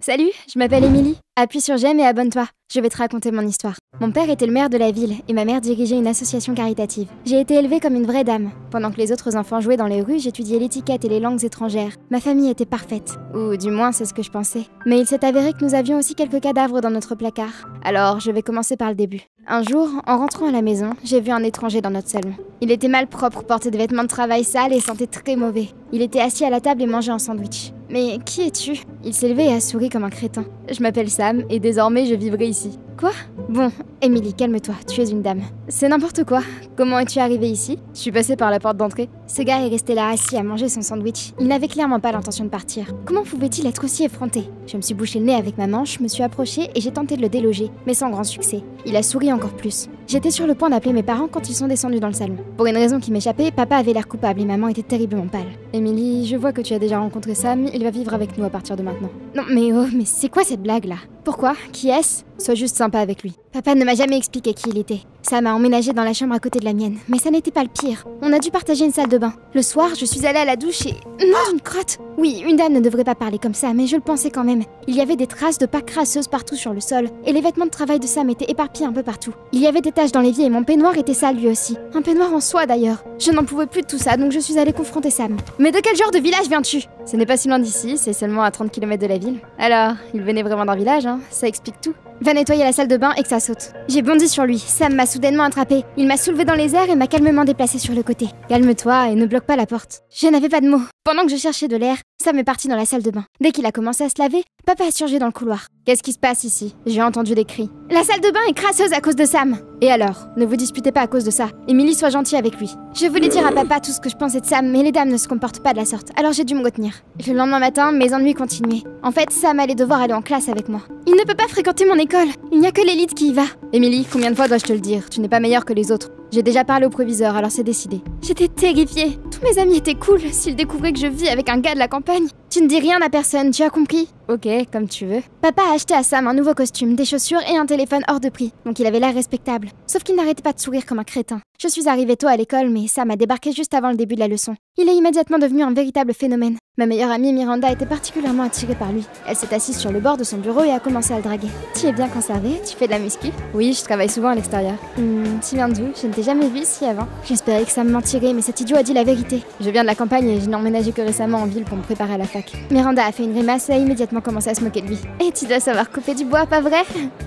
Salut, je m'appelle Émilie. Appuie sur j'aime et abonne-toi. Je vais te raconter mon histoire. Mon père était le maire de la ville et ma mère dirigeait une association caritative. J'ai été élevée comme une vraie dame. Pendant que les autres enfants jouaient dans les rues, j'étudiais l'étiquette et les langues étrangères. Ma famille était parfaite. Ou du moins, c'est ce que je pensais. Mais il s'est avéré que nous avions aussi quelques cadavres dans notre placard. Alors, je vais commencer par le début. Un jour, en rentrant à la maison, j'ai vu un étranger dans notre salon. Il était malpropre, portait des vêtements de travail sales et sentait très mauvais. Il était assis à la table et mangeait un sandwich. « Mais qui es-tu » Il s'est levé et a souri comme un crétin. « Je m'appelle Sam et désormais je vivrai ici. » Quoi ? Bon, Émilie, calme-toi, tu es une dame. C'est n'importe quoi. Comment es-tu arrivée ici ? Je suis passée par la porte d'entrée. Ce gars est resté là assis à manger son sandwich. Il n'avait clairement pas l'intention de partir. Comment pouvait-il être aussi effronté ? Je me suis bouché le nez avec ma manche, me suis approchée et j'ai tenté de le déloger, mais sans grand succès. Il a souri encore plus. J'étais sur le point d'appeler mes parents quand ils sont descendus dans le salon. Pour une raison qui m'échappait, papa avait l'air coupable et maman était terriblement pâle. Émilie, je vois que tu as déjà rencontré Sam, il va vivre avec nous à partir de maintenant. Non mais oh, mais c'est quoi cette blague là ? Pourquoi ? Qui est-ce ? Sois juste sympa avec lui. Papa ne m'a jamais expliqué qui il était. Sam a emménagé dans la chambre à côté de la mienne, mais ça n'était pas le pire. On a dû partager une salle de bain. Le soir, je suis allée à la douche et... Non, une crotte ! Oui, une dame ne devrait pas parler comme ça, mais je le pensais quand même. Il y avait des traces de pâte crasseuse partout sur le sol, et les vêtements de travail de Sam étaient éparpillés un peu partout. Il y avait des taches dans l'évier et mon peignoir était sale lui aussi. Un peignoir en soie d'ailleurs. Je n'en pouvais plus de tout ça, donc je suis allée confronter Sam. Mais de quel genre de village viens-tu ? Ce n'est pas si loin d'ici, c'est seulement à 30 km de la ville. Alors, il venait vraiment d'un village, hein, ça explique tout. Va nettoyer la salle de bain et que ça saute. J'ai bondi sur lui, Sam m'a soudainement attrapé. Il m'a soulevé dans les airs et m'a calmement déplacé sur le côté. Calme-toi et ne bloque pas la porte. Je n'avais pas de mots. Pendant que je cherchais de l'air, Sam est parti dans la salle de bain. Dès qu'il a commencé à se laver, papa a surgi dans le couloir. Qu'est-ce qui se passe ici ? J'ai entendu des cris. La salle de bain est crasseuse à cause de Sam. Et alors ? Ne vous disputez pas à cause de ça. Émilie, sois gentille avec lui. Je voulais dire à papa tout ce que je pensais de Sam, mais les dames ne se comportent pas de la sorte, alors j'ai dû me retenir. Le lendemain matin, mes ennuis continuaient. En fait, Sam allait devoir aller en classe avec moi. Il ne peut pas fréquenter mon école. Il n'y a que l'élite qui y va. Émilie, combien de fois dois-je te le dire ? Tu n'es pas meilleure que les autres. J'ai déjà parlé au proviseur, alors c'est décidé. J'étais terrifiée. Tous mes amis étaient cool s'ils découvraient que je vis avec un gars de la campagne. Tu ne dis rien à personne, tu as compris ? Ok, comme tu veux. Papa a acheté à Sam un nouveau costume, des chaussures et un téléphone hors de prix, donc il avait l'air respectable. Sauf qu'il n'arrêtait pas de sourire comme un crétin. Je suis arrivée tôt à l'école, mais Sam a débarqué juste avant le début de la leçon. Il est immédiatement devenu un véritable phénomène. Ma meilleure amie Miranda était particulièrement attirée par lui. Elle s'est assise sur le bord de son bureau et a commencé à le draguer. Tu es bien conservée ? Tu fais de la muscu ? Oui, je travaille souvent à l'extérieur. Tu viens d'où ? Je ne t'ai jamais vue ici avant. J'espérais que Sam mentirait, mais cet idiot a dit la vérité. Je viens de la campagne et je n'ai emménagé que récemment en ville pour me préparer à la fac. Miranda a fait une grimace et a immédiatement commencé à se moquer de lui. Et tu dois savoir couper du bois, pas vrai ?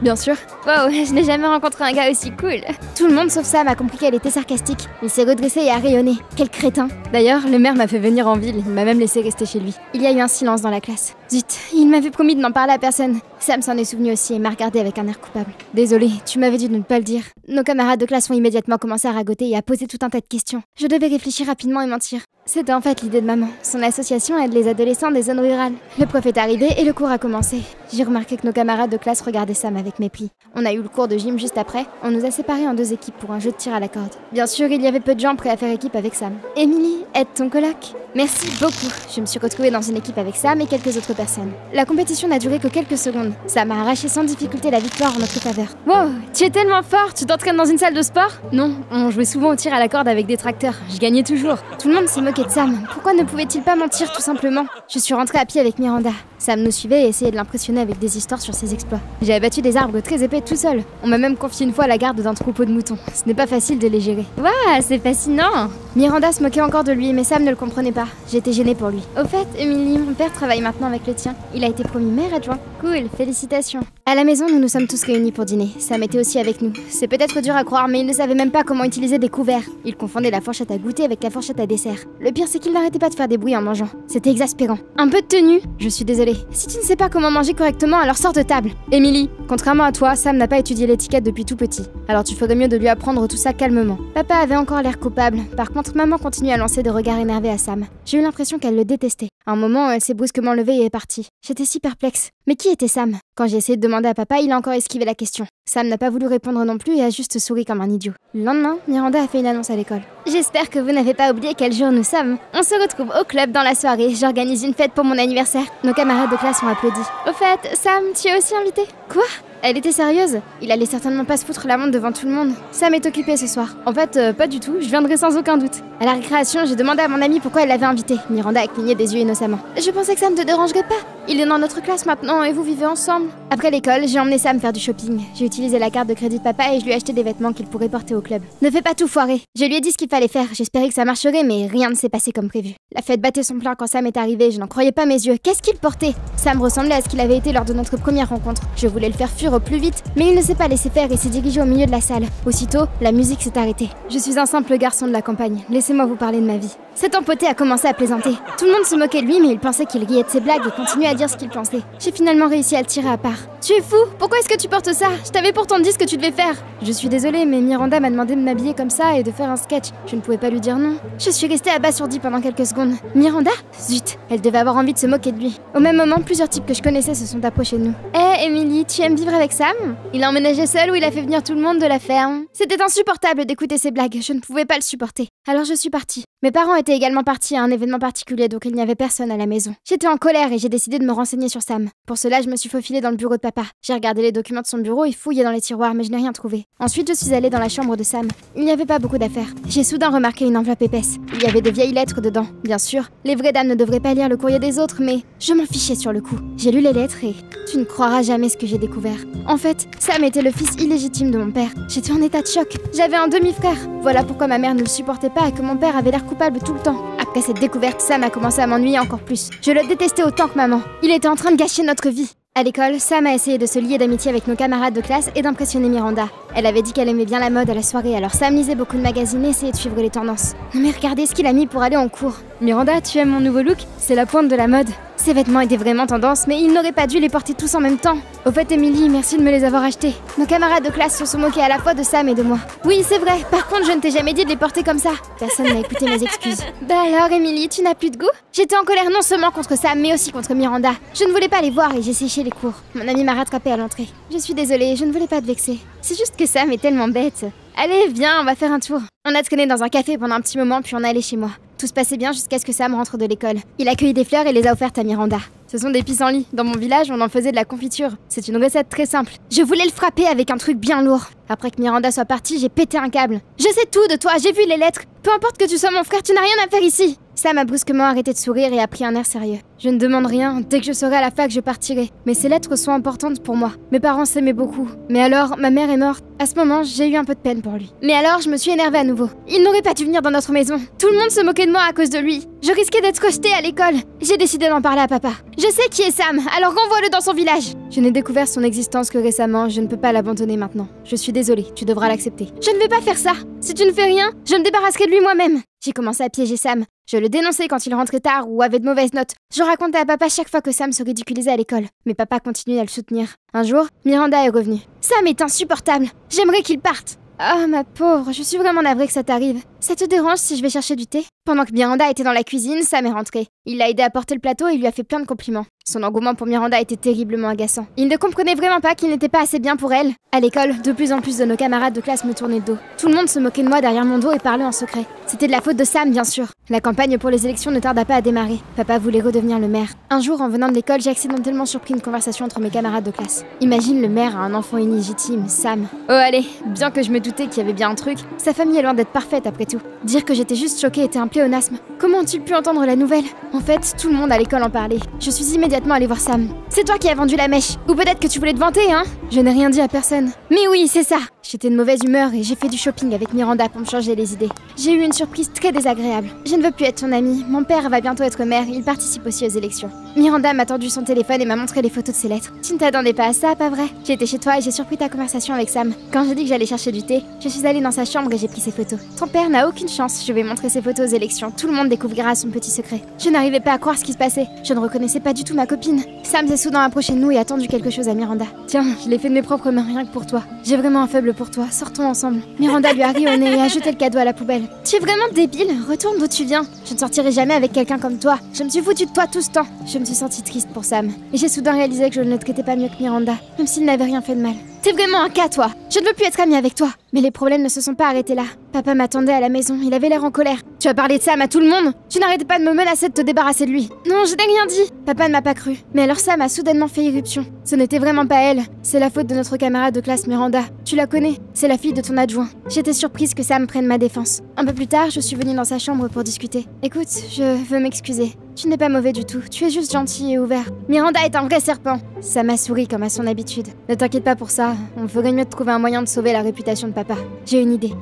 Bien sûr. Wow, je n'ai jamais rencontré un gars aussi cool. Tout le monde sauf Sam a compris qu'elle était sarcastique. Il s'est redressé et a rayonné. Quel crétin. D'ailleurs, le maire m'a fait venir en ville, il m'a même laissé rester chez lui. Il y a eu un silence dans la classe. Zut, il m'avait promis de n'en parler à personne. Sam s'en est souvenu aussi et m'a regardé avec un air coupable. Désolée, tu m'avais dit de ne pas le dire. Nos camarades de classe ont immédiatement commencé à ragoter et à poser tout un tas de questions. Je devais réfléchir rapidement et mentir. C'était en fait l'idée de maman. Son association aide les adolescents des zones rurales. Le prof est arrivé et le cours a commencé. J'ai remarqué que nos camarades de classe regardaient Sam avec mépris. On a eu le cours de gym juste après. On nous a séparés en 2 équipes pour un jeu de tir à la corde. Bien sûr, il y avait peu de gens prêts à faire équipe avec Sam. Émilie, aide ton coloc. Merci beaucoup. Je me suis retrouvée dans une équipe avec Sam et quelques autres personnes. La compétition n'a duré que quelques secondes. Sam a arraché sans difficulté la victoire en notre faveur. Wow, tu es tellement fort. Tu t'entraînes dans une salle de sport ? Non, on jouait souvent au tir à la corde avec des tracteurs. Je gagnais toujours. Tout le monde s'est moqué de Sam. Pourquoi ne pouvait-il pas mentir tout simplement ? Je suis rentrée à pied avec Miranda. Sam nous suivait et essayait de l'impressionner avec des histoires sur ses exploits. J'ai abattu des arbres très épais tout seul. On m'a même confié une fois la garde d'un troupeau de moutons. Ce n'est pas facile de les gérer. Waouh, c'est fascinant ! Miranda se moquait encore de lui, mais Sam ne le comprenait pas. J'étais gênée pour lui. Au fait, Émilie, mon père travaille maintenant avec le tien. Il a été promu maire adjoint. Cool, félicitations. À la maison, nous nous sommes tous réunis pour dîner. Sam était aussi avec nous. C'est peut-être dur à croire, mais il ne savait même pas comment utiliser des couverts. Il confondait la fourchette à goûter avec la fourchette à dessert. Le pire, c'est qu'il n'arrêtait pas de faire des bruits en mangeant. C'était exaspérant. Un peu de tenue. Je suis désolée. Si tu ne sais pas comment manger correctement, alors sors de table. Émilie, contrairement à toi, Sam n'a pas étudié l'étiquette depuis tout petit. Alors tu ferais mieux de lui apprendre tout ça calmement. Papa avait encore l'air coupable. Par contre, maman continuait à lancer des regards énervés à Sam. J'ai eu l'impression qu'elle le détestait. À un moment, elle s'est brusquement levée et est partie. J'étais si perplexe. Mais qui était Sam ? Quand j'ai essayé de demander à papa, il a encore esquivé la question. Sam n'a pas voulu répondre non plus et a juste souri comme un idiot. Le lendemain, Miranda a fait une annonce à l'école. J'espère que vous n'avez pas oublié quel jour nous sommes. On se retrouve au club dans la soirée. J'organise une fête pour mon anniversaire. Nos camarades de classe ont applaudi. Au fait, Sam, tu es aussi invité ? Quoi ? Elle était sérieuse? Il allait certainement pas se foutre la honte devant tout le monde. Sam est occupée ce soir. En fait, pas du tout, je viendrai sans aucun doute. À la récréation, j'ai demandé à mon amie pourquoi elle l'avait invité. Miranda a cligné des yeux innocemment. Je pensais que ça ne te dérangerait pas. Il est dans notre classe maintenant et vous vivez ensemble. Après l'école, j'ai emmené Sam faire du shopping. J'ai utilisé la carte de crédit de papa et je lui ai acheté des vêtements qu'il pourrait porter au club. Ne fais pas tout foirer. Je lui ai dit ce qu'il fallait faire. J'espérais que ça marcherait, mais rien ne s'est passé comme prévu. La fête battait son plein quand Sam est arrivé. Je n'en croyais pas mes yeux. Qu'est-ce qu'il portait? Sam ressemblait à ce qu'il avait été lors de notre première rencontre. Je voulais le faire fuir au plus vite, mais il ne s'est pas laissé faire et s'est dirigé au milieu de la salle. Aussitôt, la musique s'est arrêtée. Je suis un simple garçon de la campagne. Laissez-moi vous parler de ma vie. Cet empoté a commencé à plaisanter. Tout le monde se moquait de lui, mais il pensait qu'il riait de ses blagues et continuait à dire ce qu'il pensait. J'ai finalement réussi à le tirer à part. Tu es fou? Pourquoi est-ce que tu portes ça? Je t'avais pourtant dit ce que tu devais faire. Je suis désolée, mais Miranda m'a demandé de m'habiller comme ça et de faire un sketch. Je ne pouvais pas lui dire non. Je suis restée abasourdie pendant quelques secondes. Miranda? Zut, elle devait avoir envie de se moquer de lui. Au même moment, plusieurs types que je connaissais se sont approchés de nous. Hé, Emily, tu aimes vivre avec Sam? Il a emménagé seul ou il a fait venir tout le monde de la ferme? C'était insupportable d'écouter ses blagues, je ne pouvais pas le supporter. Alors je suis partie. Mes parents étaient également partis à un événement particulier, donc il n'y avait personne à la maison. J'étais en colère et j'ai décidé de me renseigner sur Sam. Pour cela, je me suis faufilée dans le bureau de papa. J'ai regardé les documents de son bureau et fouillé dans les tiroirs, mais je n'ai rien trouvé. Ensuite, je suis allée dans la chambre de Sam. Il n'y avait pas beaucoup d'affaires. J'ai soudain remarqué une enveloppe épaisse. Il y avait de vieilles lettres dedans. Bien sûr, les vraies dames ne devraient pas lire le courrier des autres, mais je m'en fichais sur le coup. J'ai lu les lettres et tu ne croiras jamais ce que j'ai découvert. En fait, Sam était le fils illégitime de mon père. J'étais en état de choc. J'avais un demi-frère. Voilà pourquoi ma mère ne le supportait pas et que mon père avait l'air coupable tout le temps. Après cette découverte, Sam a commencé à m'ennuyer encore plus. Je le détestais autant que maman. Il était en train de gâcher notre vie. À l'école, Sam a essayé de se lier d'amitié avec nos camarades de classe et d'impressionner Miranda. Elle avait dit qu'elle aimait bien la mode à la soirée, alors Sam lisait beaucoup de magazines et essayait de suivre les tendances. Non mais regardez ce qu'il a mis pour aller en cours. Miranda, tu aimes mon nouveau look? C'est la pointe de la mode. Ces vêtements étaient vraiment tendance, mais il n'aurait pas dû les porter tous en même temps. Au fait, Emily, merci de me les avoir achetés. Nos camarades de classe se sont moqués à la fois de Sam et de moi. Oui, c'est vrai, par contre, je ne t'ai jamais dit de les porter comme ça. Personne n'a écouté mes excuses. Bah alors, Emily, tu n'as plus de goût? J'étais en colère non seulement contre Sam, mais aussi contre Miranda. Je ne voulais pas les voir et j'ai séché les cours. Mon ami m'a rattrapée à l'entrée. Je suis désolée, je ne voulais pas te vexer. C'est juste que Sam est tellement bête. Allez, viens, on va faire un tour. On a traîné dans un café pendant un petit moment, puis on est allé chez moi. Tout se passait bien jusqu'à ce que Sam rentre de l'école. Il a cueilli des fleurs et les a offertes à Miranda. Ce sont des pissenlits. Dans mon village, on en faisait de la confiture. C'est une recette très simple. Je voulais le frapper avec un truc bien lourd. Après que Miranda soit partie, j'ai pété un câble. Je sais tout de toi, j'ai vu les lettres. Peu importe que tu sois mon frère, tu n'as rien à faire ici. Sam a brusquement arrêté de sourire et a pris un air sérieux. Je ne demande rien, dès que je serai à la fac, je partirai. Mais ces lettres sont importantes pour moi. Mes parents s'aimaient beaucoup. Mais alors, ma mère est morte. À ce moment, j'ai eu un peu de peine pour lui. Mais alors, je me suis énervée à nouveau. Il n'aurait pas dû venir dans notre maison. Tout le monde se moquait de moi à cause de lui. Je risquais d'être rejetée à l'école. J'ai décidé d'en parler à papa. Je sais qui est Sam, alors renvoie-le dans son village. Je n'ai découvert son existence que récemment, je ne peux pas l'abandonner maintenant. Je suis désolée, tu devras l'accepter. Je ne vais pas faire ça. Si tu ne fais rien, je me débarrasserai de lui moi-même. J'ai commencé à piéger Sam. Je le dénonçais quand il rentrait tard ou avait de mauvaises notes. Je racontais à papa chaque fois que Sam se ridiculisait à l'école. Mais papa continuait à le soutenir. Un jour, Miranda est revenue. Sam est insupportable. J'aimerais qu'il parte. Ah, ma pauvre, je suis vraiment navrée que ça t'arrive. Ça te dérange si je vais chercher du thé? Pendant que Miranda était dans la cuisine, Sam est rentré. Il l'a aidé à porter le plateau et lui a fait plein de compliments. Son engouement pour Miranda était terriblement agaçant. Il ne comprenait vraiment pas qu'il n'était pas assez bien pour elle. À l'école, de plus en plus de nos camarades de classe me tournaient le dos. Tout le monde se moquait de moi derrière mon dos et parlait en secret. C'était de la faute de Sam, bien sûr. La campagne pour les élections ne tarda pas à démarrer. Papa voulait redevenir le maire. Un jour, en venant de l'école, j'ai accidentellement surpris une conversation entre mes camarades de classe. Imagine le maire a un enfant illégitime, Sam. Oh allez, bien que je me doutais qu'il y avait bien un truc, sa famille est loin d'être parfaite après tout. Dire que j'étais juste choquée était un pléonasme. Comment ont-ils pu entendre la nouvelle? En fait, tout le monde à l'école en parlait. Je suis immédiatement allée voir Sam. C'est toi qui as vendu la mèche. Ou peut-être que tu voulais te vanter, hein? Je n'ai rien dit à personne. Mais oui, c'est ça. J'étais de mauvaise humeur et j'ai fait du shopping avec Miranda pour me changer les idées. J'ai eu une surprise très désagréable. Je ne veux plus être ton amie. Mon père va bientôt être maire, il participe aussi aux élections. Miranda m'a tendu son téléphone et m'a montré les photos de ses lettres. Tu ne t'attendais pas à ça, pas vrai? J'ai été chez toi et j'ai surpris ta conversation avec Sam. Quand j'ai dit que j'allais chercher du thé, je suis allée dans sa chambre et j'ai pris ses photos. Ton père n'a aucune chance, je vais montrer ses photos aux élections. Tout le monde découvrira son petit secret. Je n'arrivais pas à croire ce qui se passait. Je ne reconnaissais pas du tout ma copine. Sam s'est soudain approché de nous et a tendu quelque chose à Miranda. Tiens, je l'ai fait de mes propres mains rien que pour toi. J'ai vraiment un faible pour toi, sortons ensemble. Miranda lui a ri au nez et a jeté le cadeau à la poubelle. Tu es vraiment débile, retourne d'où tu viens. Je ne sortirai jamais avec quelqu'un comme toi. Je me suis foutue de toi tout ce temps. Je me suis sentie triste pour Sam. Et j'ai soudain réalisé que je ne le traitais pas mieux que Miranda, même s'il n'avait rien fait de mal. T'es vraiment un cas, toi. Je ne veux plus être amie avec toi. Mais les problèmes ne se sont pas arrêtés là. Papa m'attendait à la maison, il avait l'air en colère. Tu as parlé de Sam à tout le monde? Tu n'arrêtais pas de me menacer de te débarrasser de lui. Non, je n'ai rien dit. Papa ne m'a pas cru. Mais alors Sam a soudainement fait irruption. Ce n'était vraiment pas elle. C'est la faute de notre camarade de classe Miranda. Tu la connais? C'est la fille de ton adjoint. J'étais surprise que Sam prenne ma défense. Un peu plus tard, je suis venue dans sa chambre pour discuter. Écoute, je veux m'excuser. Tu n'es pas mauvais du tout, tu es juste gentil et ouvert. Miranda est un vrai serpent. Sam a souri comme à son habitude. Ne t'inquiète pas pour ça, on ferait mieux de trouver un moyen de sauver la réputation de papa. J'ai une idée.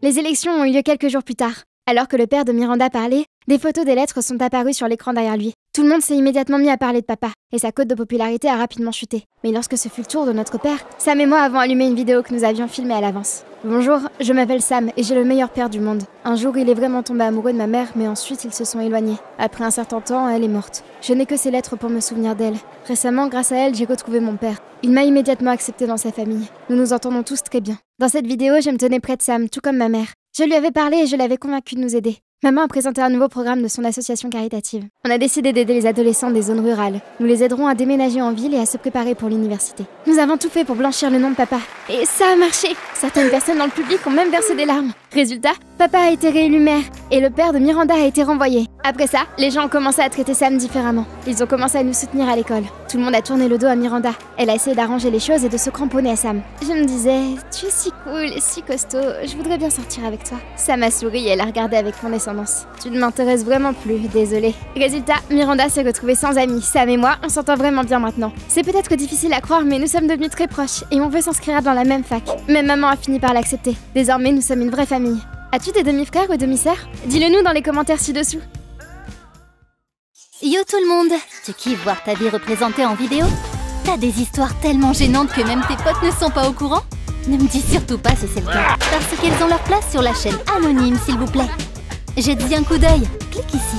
Les élections ont eu lieu quelques jours plus tard. Alors que le père de Miranda parlait, des photos des lettres sont apparues sur l'écran derrière lui. Tout le monde s'est immédiatement mis à parler de papa, et sa cote de popularité a rapidement chuté. Mais lorsque ce fut le tour de notre père, Sam et moi avons allumé une vidéo que nous avions filmée à l'avance. Bonjour, je m'appelle Sam et j'ai le meilleur père du monde. Un jour, il est vraiment tombé amoureux de ma mère, mais ensuite ils se sont éloignés. Après un certain temps, elle est morte. Je n'ai que ces lettres pour me souvenir d'elle. Récemment, grâce à elle, j'ai retrouvé mon père. Il m'a immédiatement accepté dans sa famille. Nous nous entendons tous très bien. Dans cette vidéo, je me tenais près de Sam, tout comme ma mère. Je lui avais parlé et je l'avais convaincu de nous aider. Maman a présenté un nouveau programme de son association caritative. On a décidé d'aider les adolescents des zones rurales. Nous les aiderons à déménager en ville et à se préparer pour l'université. Nous avons tout fait pour blanchir le nom de papa. Et ça a marché. Certaines personnes dans le public ont même versé des larmes. Résultat, papa a été réélu maire et le père de Miranda a été renvoyé. Après ça, les gens ont commencé à traiter Sam différemment. Ils ont commencé à nous soutenir à l'école. Tout le monde a tourné le dos à Miranda. Elle a essayé d'arranger les choses et de se cramponner à Sam. Je me disais, tu es si cool, si costaud, je voudrais bien sortir avec toi. Sam a souri et elle a regardé avec condescendance. Tu ne m'intéresses vraiment plus, désolée. Résultat, Miranda s'est retrouvée sans amis. Sam et moi, on s'entend vraiment bien maintenant. C'est peut-être difficile à croire, mais nous sommes devenus très proches et on veut s'inscrire dans la même fac. Même maman a fini par l'accepter. Désormais, nous sommes une vraie famille. As-tu des demi-frères ou demi-sœurs? Dis-le nous dans les commentaires ci-dessous. Yo tout le monde! Tu kiffes voir ta vie représentée en vidéo? T'as des histoires tellement gênantes que même tes potes ne sont pas au courant? Ne me dis surtout pas si c'est le cas, parce qu'elles ont leur place sur la chaîne anonyme s'il vous plaît. Jette-y un coup d'œil, clique ici.